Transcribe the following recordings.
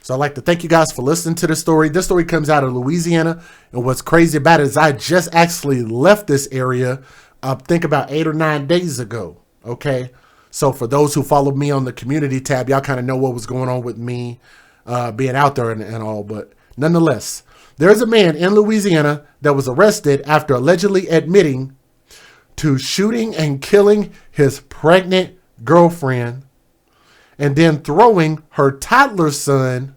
So I'd like to thank you guys for listening to the story. This story comes out of Louisiana. And what's crazy about it is I just actually left this area, I think about 8 or 9 days ago. Okay. So for those who followed me on the community tab, y'all kind of know what was going on with me being out there and all. But nonetheless, there's a man in Louisiana that was arrested after allegedly admitting to shooting and killing his pregnant girlfriend and then throwing her toddler son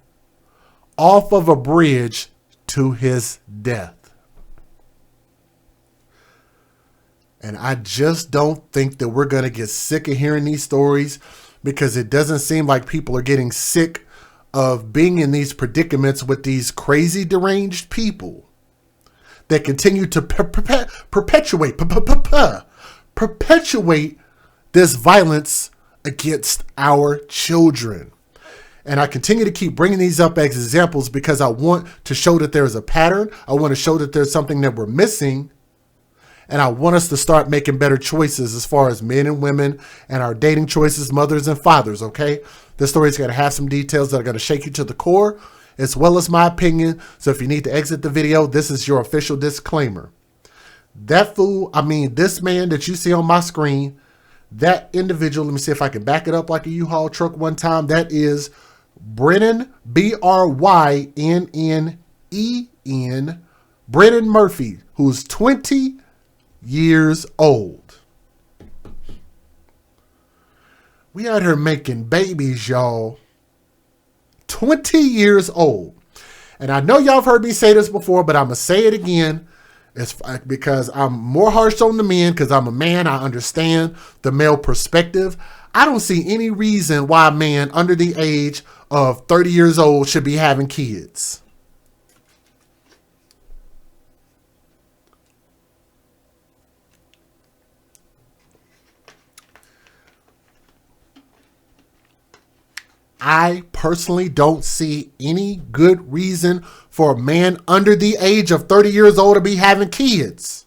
off of a bridge to his death. And I just don't think that we're going to get sick of hearing these stories, because it doesn't seem like people are getting sick of being in these predicaments with these crazy deranged people that continue to perpetuate this violence against our children. And I continue to keep bringing these up as examples because I want to show that there is a pattern. I want to show that there's something that we're missing. And I want us to start making better choices as far as men and women and our dating choices, mothers and fathers, okay? This story is going to have some details that are going to shake you to the core, as well as my opinion. So if you need to exit the video, this is your official disclaimer. This man that you see on my screen, that individual, let me see if I can back it up like a U-Haul truck one time. That is Brennan, B-R-Y-N-N-E-N, Brennan Murphy, who's 20 years old. We out here making babies, y'all. 20 years old. And I know y'all have heard me say this before, but I'm going to say it again. It's because I'm more harsh on the men, because I'm a man. I understand the male perspective. I don't see any reason why a man under the age of 30 years old should be having kids. I personally don't see any good reason for a man under the age of 30 years old to be having kids.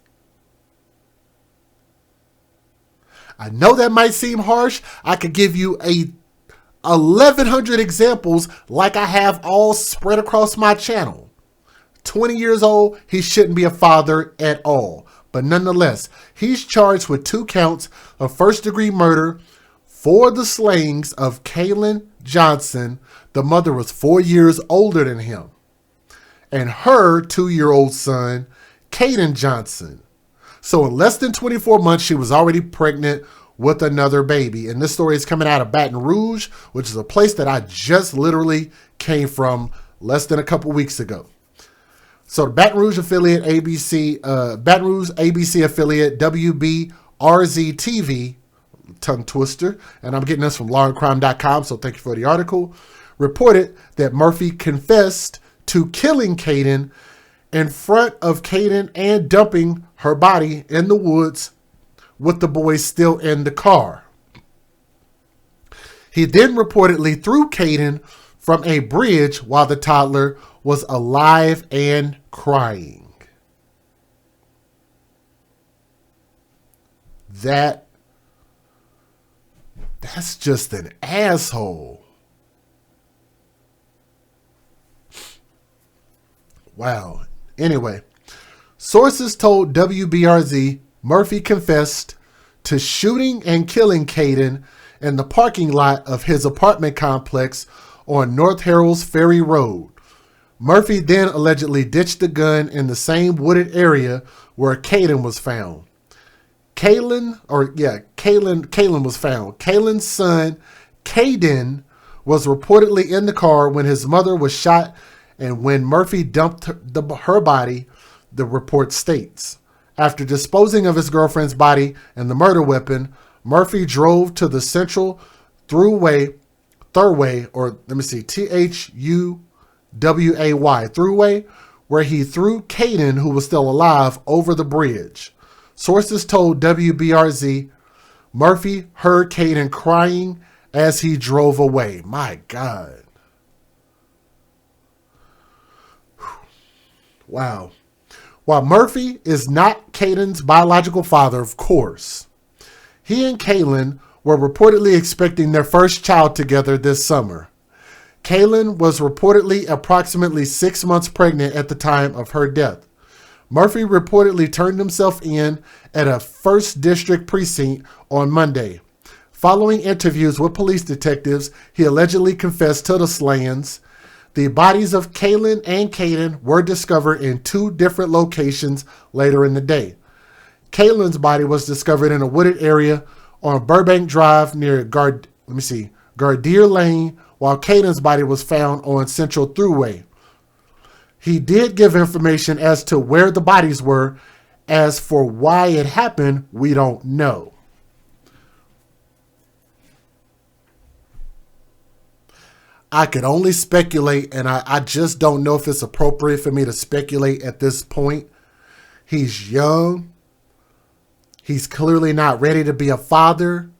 I know that might seem harsh. I could give you 1,100 examples like I have all spread across my channel. 20 years old, he shouldn't be a father at all. But nonetheless, he's charged with 2 counts of first-degree murder for the slayings of Kaylin Johnson. The mother was 4 years older than him, and her 2-year-old son, Caden Johnson. So in less than 24 months, she was already pregnant with another baby. And this story is coming out of Baton Rouge, which is a place that I just literally came from less than a couple weeks ago. So the Baton Rouge affiliate Baton Rouge ABC affiliate WBRZ TV, tongue twister, and I'm getting this from lawandcrime.com, so thank you for the article, reported that Murphy confessed to killing Caden in front of Caden and dumping her body in the woods with the boys still in the car. He then reportedly threw Caden from a bridge while the toddler was alive and crying. That's just an asshole. Wow. Anyway, sources told WBRZ Murphy confessed to shooting and killing Caden in the parking lot of his apartment complex on North Harold's Ferry Road. Murphy then allegedly ditched the gun in the same wooded area where Caden was found. Kaylin was found. Kaylin's son, Caden, was reportedly in the car when his mother was shot and when Murphy dumped her body, the report states. After disposing of his girlfriend's body and the murder weapon, Murphy drove to the Central Thruway, Thruway, where he threw Caden, who was still alive, over the bridge. Sources told WBRZ Murphy heard Caden crying as he drove away. My God. Wow. While Murphy is not Caden's biological father, of course, he and Kaylin were reportedly expecting their first child together this summer. Kaylin was reportedly approximately 6 months pregnant at the time of her death. Murphy reportedly turned himself in at a 1st District precinct on Monday. Following interviews with police detectives, he allegedly confessed to the slayings. The bodies of Kaylin and Caden were discovered in 2 different locations later in the day. Kaylin's body was discovered in a wooded area on Burbank Drive near Gardere Lane, while Caden's body was found on Central Thruway. He did give information as to where the bodies were. As for why it happened, we don't know. I could only speculate, and I just don't know if it's appropriate for me to speculate at this point. He's young. He's clearly not ready to be a father.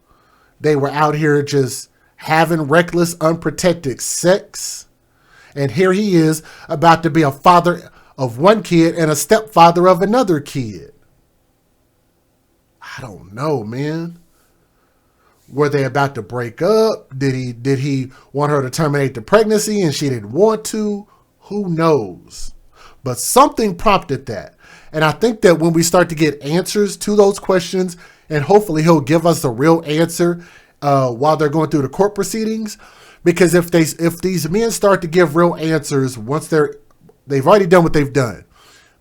They were out here just having reckless, unprotected sex. And here he is about to be a father of one kid and a stepfather of another kid. I don't know, man. Were they about to break up? Did he want her to terminate the pregnancy and she didn't want to? Who knows? But something prompted that. And I think that when we start to get answers to those questions, and hopefully he'll give us the real answer while they're going through the court proceedings, because if these men start to give real answers once they've already done what they've done,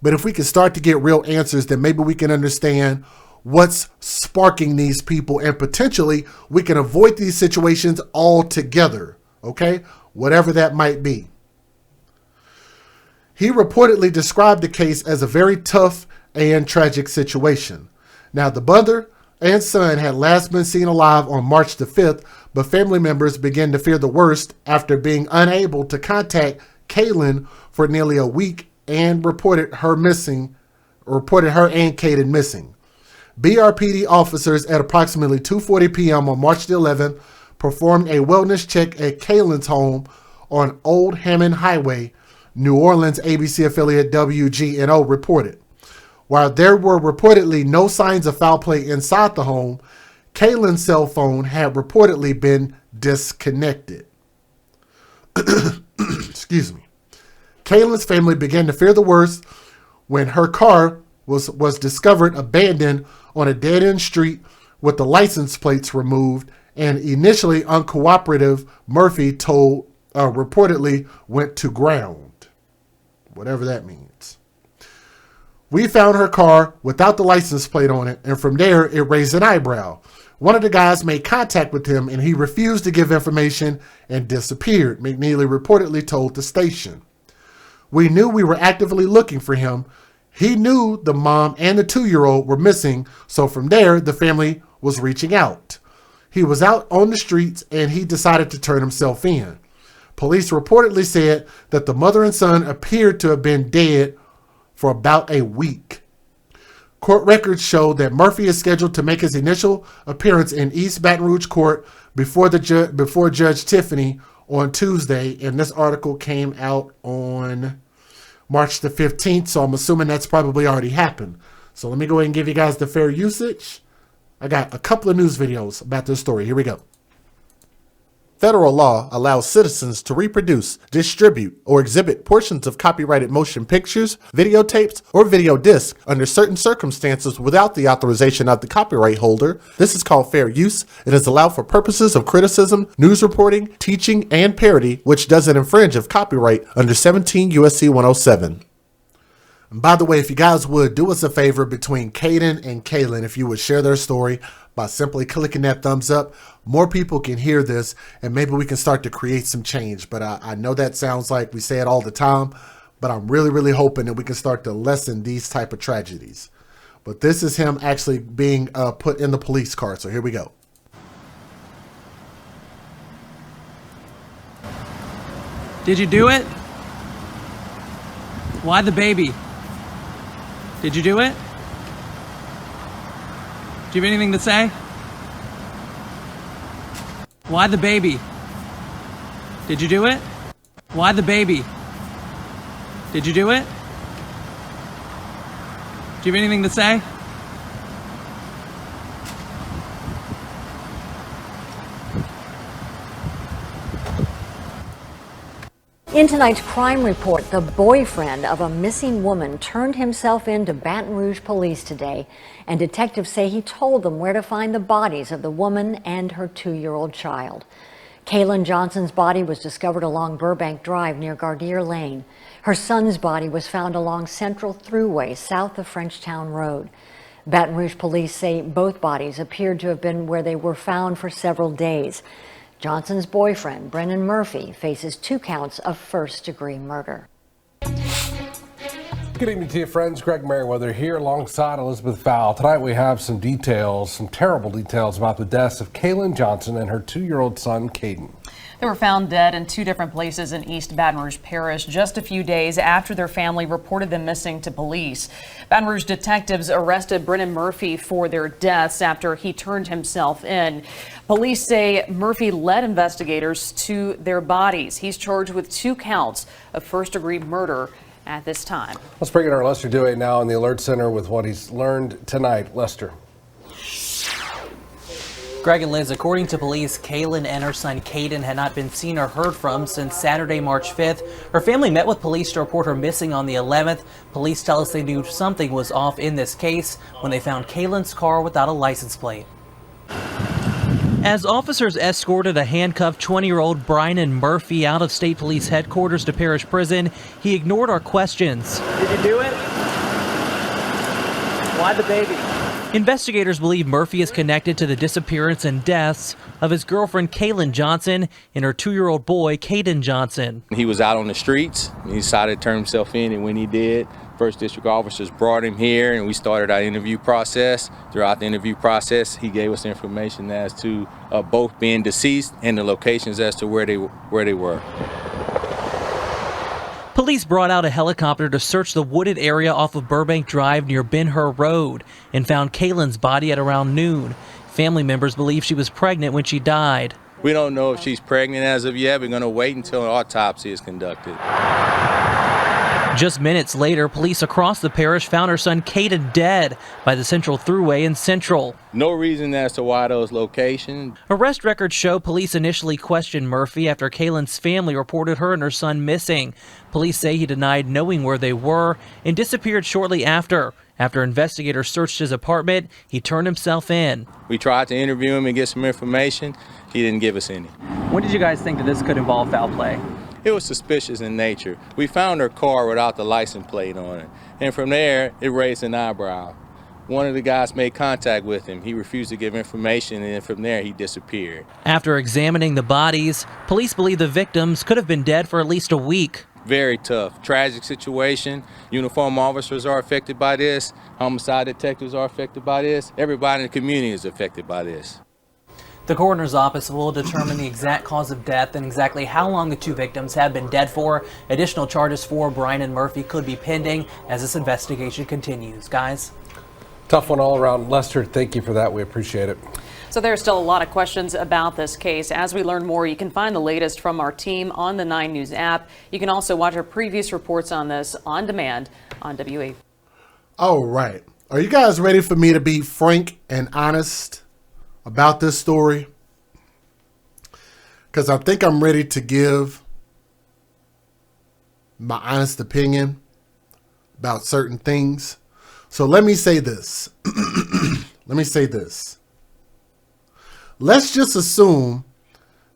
but if we can start to get real answers, then maybe we can understand what's sparking these people, and potentially we can avoid these situations altogether. Okay, whatever that might be. He reportedly described the case as a very tough and tragic situation. Now, the mother and son had last been seen alive on March the 5th, but family members began to fear the worst after being unable to contact Kaylin for nearly a week and reported her and Caden missing. BRPD officers at approximately 2:40 p.m. on March the 11th performed a wellness check at Kaylin's home on Old Hammond Highway, New Orleans ABC affiliate WGNO reported. While there were reportedly no signs of foul play inside the home, Kaylin's cell phone had reportedly been disconnected. Excuse me. Kaylin's family began to fear the worst when her car was discovered abandoned on a dead-end street with the license plates removed, and initially uncooperative Murphy reportedly went to ground. Whatever that means. We found her car without the license plate on it, and from there it raised an eyebrow. One of the guys made contact with him and he refused to give information and disappeared, McNeely reportedly told the station. We knew we were actively looking for him. He knew the mom and the 2-year-old were missing, so from there, the family was reaching out. He was out on the streets and he decided to turn himself in. Police reportedly said that the mother and son appeared to have been dead for about a week. Court records show that Murphy is scheduled to make his initial appearance in East Baton Rouge Court before Judge Tiffany on Tuesday, and this article came out on March the 15th, so I'm assuming that's probably already happened. So let me go ahead and give you guys the fair usage. I got a couple of news videos about this story. Here we go. Federal law allows citizens to reproduce, distribute, or exhibit portions of copyrighted motion pictures, videotapes, or video discs under certain circumstances without the authorization of the copyright holder. This is called fair use. It is allowed for purposes of criticism, news reporting, teaching, and parody, which doesn't infringe of copyright under 17 U.S.C. 107. And by the way, if you guys would do us a favor between Caden and Kaylin, if you would share their story by simply clicking that thumbs up, more people can hear this and maybe we can start to create some change. But I know that sounds like we say it all the time, but I'm really, really hoping that we can start to lessen these type of tragedies. But this is him actually being put in the police car. So here we go. Did you do it? Why the baby? Did you do it? Do you have anything to say? Why the baby? Did you do it? Why the baby? Did you do it? Do you have anything to say? In tonight's crime report, the boyfriend of a missing woman turned himself in to Baton Rouge police today, and detectives say he told them where to find the bodies of the woman and her 2-year-old child. Kaylin Johnson's body was discovered along Burbank Drive near Gardere Lane. Her son's body was found along Central Thruway south of Frenchtown Road. Baton Rouge police say both bodies appeared to have been where they were found for several days. Johnson's boyfriend, Brennan Murphy, faces 2 counts of first-degree murder. Good evening to you, friends. Greg Merriweather here alongside Elizabeth Val. Tonight we have some details, some terrible details about the deaths of Kaylin Johnson and her 2-year-old son, Caden. They were found dead in 2 different places in East Baton Rouge Parish just a few days after their family reported them missing to police. Baton Rouge detectives arrested Brennan Murphy for their deaths after he turned himself in. Police say Murphy led investigators to their bodies. He's charged with 2 counts of first-degree murder at this time. Let's bring in our Lester Dewey now in the Alert Center with what he's learned tonight. Lester. Greg and Liz, according to police, Kaylin and her son Caden had not been seen or heard from since Saturday, March 5th. Her family met with police to report her missing on the 11th. Police tell us they knew something was off in this case when they found Kaylin's car without a license plate. As officers escorted a handcuffed 20-year-old Brennan Murphy out of state police headquarters to Parish Prison, he ignored our questions. Did you do it? Why the baby? Investigators believe Murphy is connected to the disappearance and deaths of his girlfriend Kaylin Johnson and her 2-year-old boy Caden Johnson. He was out on the streets. He decided to turn himself in, and when he did, First District officers brought him here, and we started our interview process. Throughout the interview process, he gave us information as to both being deceased and the locations as to where they were. Police brought out a helicopter to search the wooded area off of Burbank Drive near Ben Hur Road and found Kaylin's body at around noon. Family members believe she was pregnant when she died. We don't know if she's pregnant as of yet. We're going to wait until an autopsy is conducted. Just minutes later, police across the parish found her son Caden dead by the Central Thruway in Central. No reason as to why those locations. Arrest records show police initially questioned Murphy after Kaylin's family reported her and her son missing. Police say he denied knowing where they were and disappeared shortly after. After investigators searched his apartment, he turned himself in. We tried to interview him and get some information. He didn't give us any. When did you guys think that this could involve foul play? It was suspicious in nature. We found her car without the license plate on it. And from there, it raised an eyebrow. One of the guys made contact with him. He refused to give information, and then from there, he disappeared. After examining the bodies, police believe the victims could have been dead for at least a week. Very tough, tragic situation. Uniformed officers are affected by this. Homicide detectives are affected by this. Everybody in the community is affected by this. The coroner's office will determine the exact cause of death and exactly how long the 2 victims have been dead for. Additional charges for Brennan Murphy could be pending as this investigation continues. Guys? Tough one all around. Lester, thank you for that. We appreciate it. So there are still a lot of questions about this case. As we learn more, you can find the latest from our team on the 9 News app. You can also watch our previous reports on this on demand on WE. All right. Are you guys ready for me to be frank and honest about this story? Because I think I'm ready to give my honest opinion about certain things. So let me say this. Let me say this. Let's just assume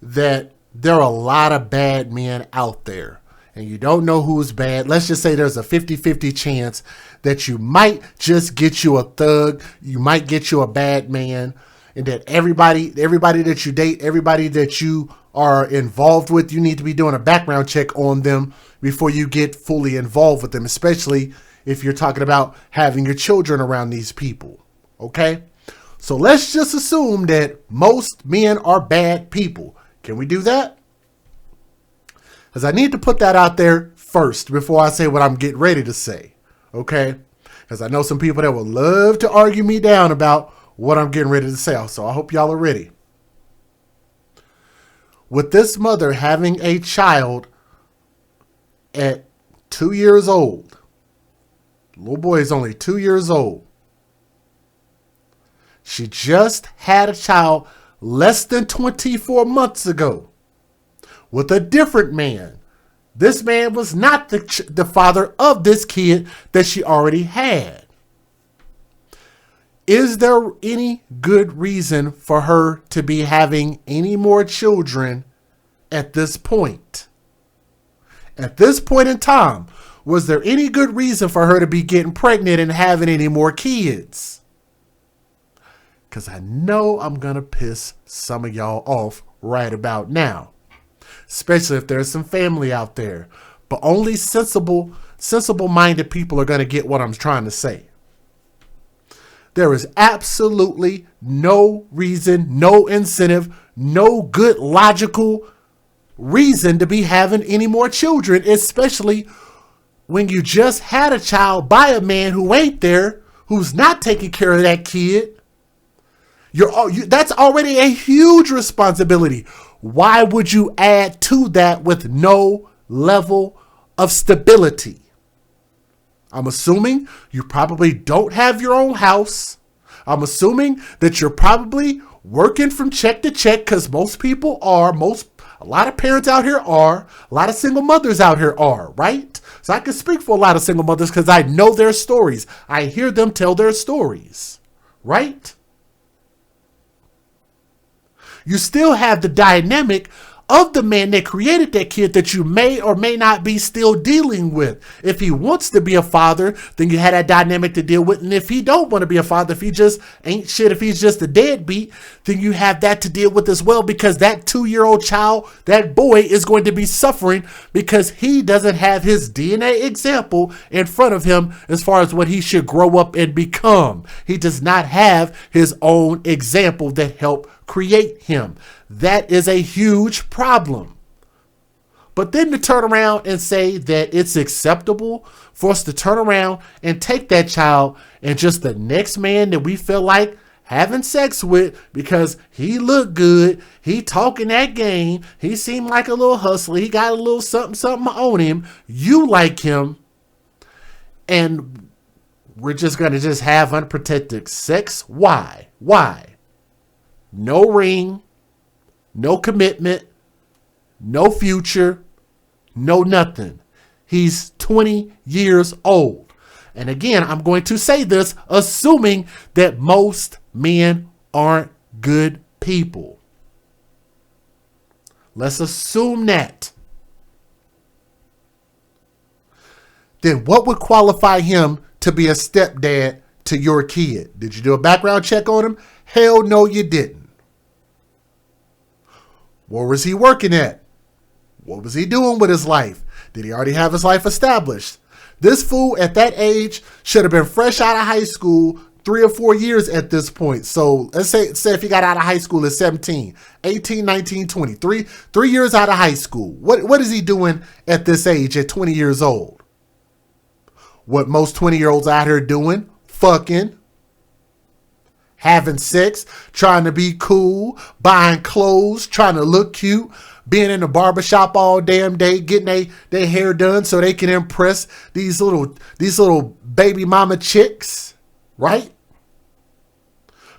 that there are a lot of bad men out there and you don't know who's bad. Let's just say there's a 50-50 chance that you might just get you a thug, you might get you a bad man, and that everybody that you date, everybody that you are involved with, you need to be doing a background check on them before you get fully involved with them, especially if you're talking about having your children around these people, okay? So let's just assume that most men are bad people. Can we do that? Because I need to put that out there first before I say what I'm getting ready to say, okay? Because I know some people that would love to argue me down about what I'm getting ready to say. So I hope y'all are ready. With this mother having a child at 2 years old, little boy is only 2 years old. She just had a child less than 24 months ago with a different man This man was not the father of this kid that she already had. Is there any good reason for her to be having any more children at this point? At this point in time, was there any good reason for her to be getting pregnant and having any more kids? Because I know I'm going to piss some of y'all off right about now, especially if there's some family out there. But only sensible-minded people are going to get what I'm trying to say. There is absolutely no reason, no incentive, no good logical reason to be having any more children, especially when you just had a child by a man who ain't there, who's not taking care of that kid. That's already a huge responsibility. Why would you add to that with no level of stability? I'm assuming you probably don't have your own house. I'm assuming that you're probably working from check to check, because most people are, a lot of parents out here are, a lot of single mothers out here are, right? So I can speak for a lot of single mothers because I know their stories. I hear them tell their stories, right? You still have the dynamic of the man that created that kid that you may or may not be still dealing with. If he wants to be a father, then you had that dynamic to deal with. And if he don't want to be a father, if he just ain't shit, if he's just a deadbeat, then you have that to deal with as well, because that 2-year-old child, that boy, is going to be suffering because he doesn't have his DNA example in front of him as far as what he should grow up and become. He does not have his own example that helped create him. That is a huge problem. But then to turn around and say that it's acceptable for us to turn around and take that child and just the next man that we feel like having sex with because he looked good, he talking that game, he seemed like a little hustler, he got a little something on him, you like him, and we're just going to just have unprotected sex? Why? No ring, no commitment, no future, no nothing. He's 20 years old. And again, I'm going to say this, assuming that most men aren't good people. Let's assume that. Then what would qualify him to be a stepdad to your kid? Did you do a background check on him? Hell no, you didn't. Where was he working at? What was he doing with his life? Did he already have his life established? This fool at that age should have been fresh out of high school 3 or 4 years at this point. So let's say if he got out of high school at 17, 18, 19, 20, 3 years out of high school. What is he doing at this age at 20 years old? What most 20-year-olds out here doing? Fucking. Having sex, trying to be cool, buying clothes, trying to look cute, being in the barbershop all damn day, getting their hair done so they can impress these little baby mama chicks, right?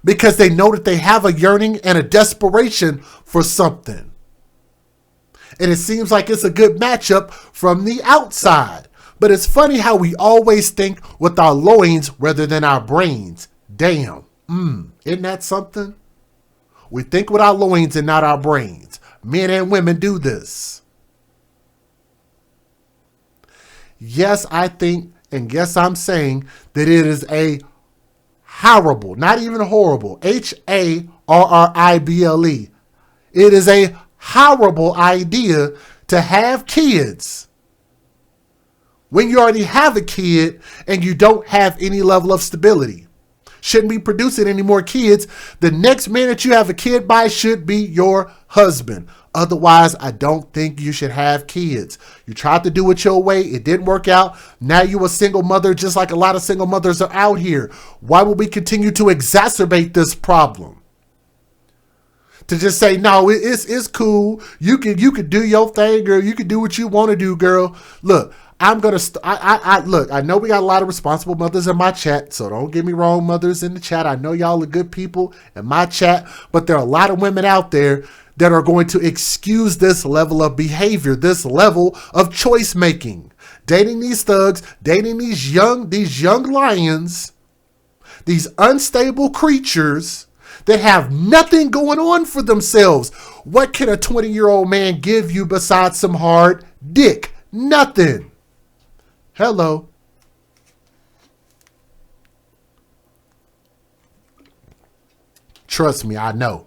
Because they know that they have a yearning and a desperation for something. And it seems like it's a good matchup from the outside. But it's funny how we always think with our loins rather than our brains. Damn. Isn't that something? We think with our loins and not our brains. Men and women do this. Yes, I think, and yes, I'm saying that it is a horrible, not even horrible, Harrible. It is a horrible idea to have kids when you already have a kid and you don't have any level of stability. Shouldn't be producing any more kids. The next man that you have a kid by should be your husband. Otherwise, I don't think you should have kids. You tried to do it your way. It didn't work out. Now you a single mother, just like a lot of single mothers are out here. Why would we continue to exacerbate this problem? To just say, no, it's cool. You can do your thing, girl. You can do what you want to do, girl. Look, I'm going to, look, I know we got a lot of responsible mothers in my chat, so don't get me wrong, mothers in the chat. I know y'all are good people in my chat, but there are a lot of women out there that are going to excuse this level of behavior, this level of choice making. Dating these thugs, dating these young lions, these unstable creatures that have nothing going on for themselves. What can a 20-year-old man give you besides some hard dick? Nothing. Hello. Trust me, I know.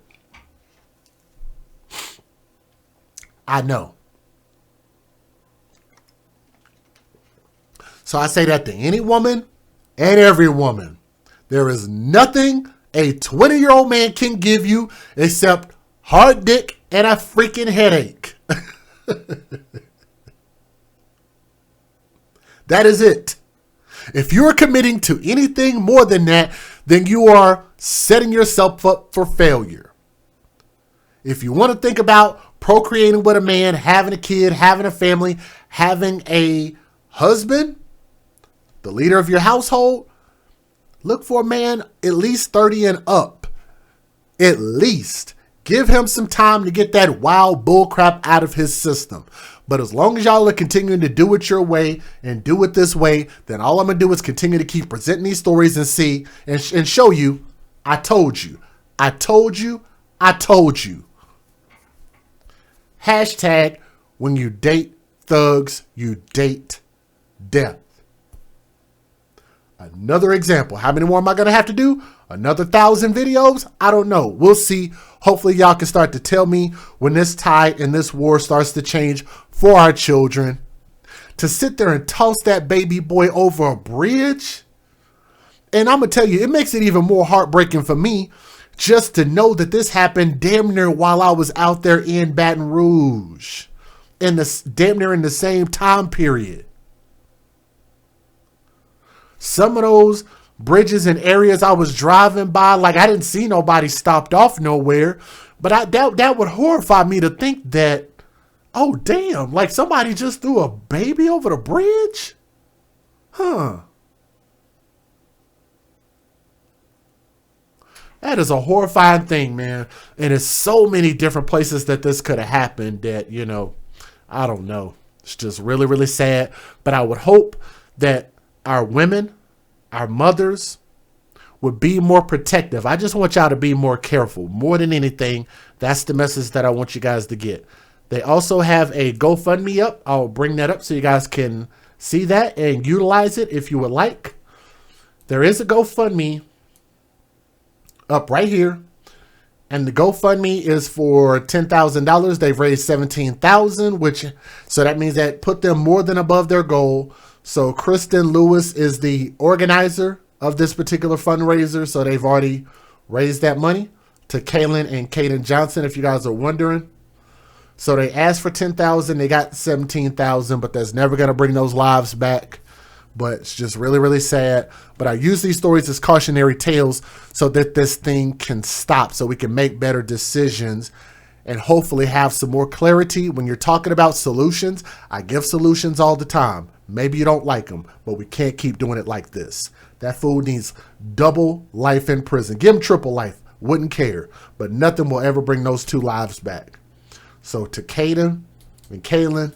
I know. So I say that to any woman and every woman. There is nothing a 20-year-old man can give you except hard dick and a freaking headache. That is it. If you're committing to anything more than that, then you are setting yourself up for failure. If you want to think about procreating with a man, having a kid, having a family, having a husband, the leader of your household, look for a man at least 30 and up. At least. Give him some time to get that wild bullcrap out of his system. But as long as y'all are continuing to do it your way and do it this way, then all I'm going to do is continue to keep presenting these stories and see and show you, I told you. I told you. I told you. Hashtag, when you date thugs, you date death. Another example. How many more am I going to have to do? Another 1,000 videos? I don't know. We'll see. Hopefully y'all can start to tell me when this tide and this war starts to change for our children. To sit there and toss that baby boy over a bridge. And I'm going to tell you, it makes it even more heartbreaking for me just to know that this happened damn near while I was out there in Baton Rouge. Damn near in the same time period. Some of those bridges and areas I was driving by, like I didn't see nobody stopped off nowhere, but that would horrify me to think that, oh damn, like somebody just threw a baby over the bridge? Huh. That is a horrifying thing, man. And there's so many different places that this could have happened that, you know, I don't know. It's just really, really sad. But I would hope that our women, our mothers, would be more protective. I just want y'all to be more careful. More than anything, that's the message that I want you guys to get. They also have a GoFundMe up. I'll bring that up so you guys can see that and utilize it if you would like. There is a GoFundMe up right here. And the GoFundMe is for $10,000. They've raised $17,000, so that means that put them more than above their goal. So Kristen Lewis is the organizer of this particular fundraiser. So they've already raised that money to Kaylin and Kaden Johnson, if you guys are wondering. So they asked for $10,000. They got $17,000, but that's never going to bring those lives back. But it's just really, really sad. But I use these stories as cautionary tales so that this thing can stop, so we can make better decisions and hopefully have some more clarity. When you're talking about solutions, I give solutions all the time. Maybe you don't like them, but we can't keep doing it like this. That fool needs double life in prison. Give him triple life. Wouldn't care. But nothing will ever bring those two lives back. So to Kaden and Kaylin,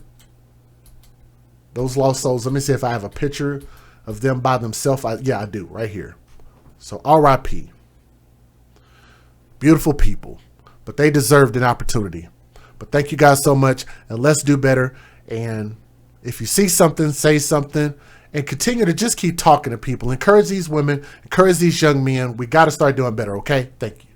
those lost souls, let me see if I have a picture of them by themselves. Yeah, I do, right here. So RIP. Beautiful people. But they deserved an opportunity. But thank you guys so much. And let's do better. And if you see something, say something. And continue to just keep talking to people. Encourage these women. Encourage these young men. We got to start doing better, okay? Thank you.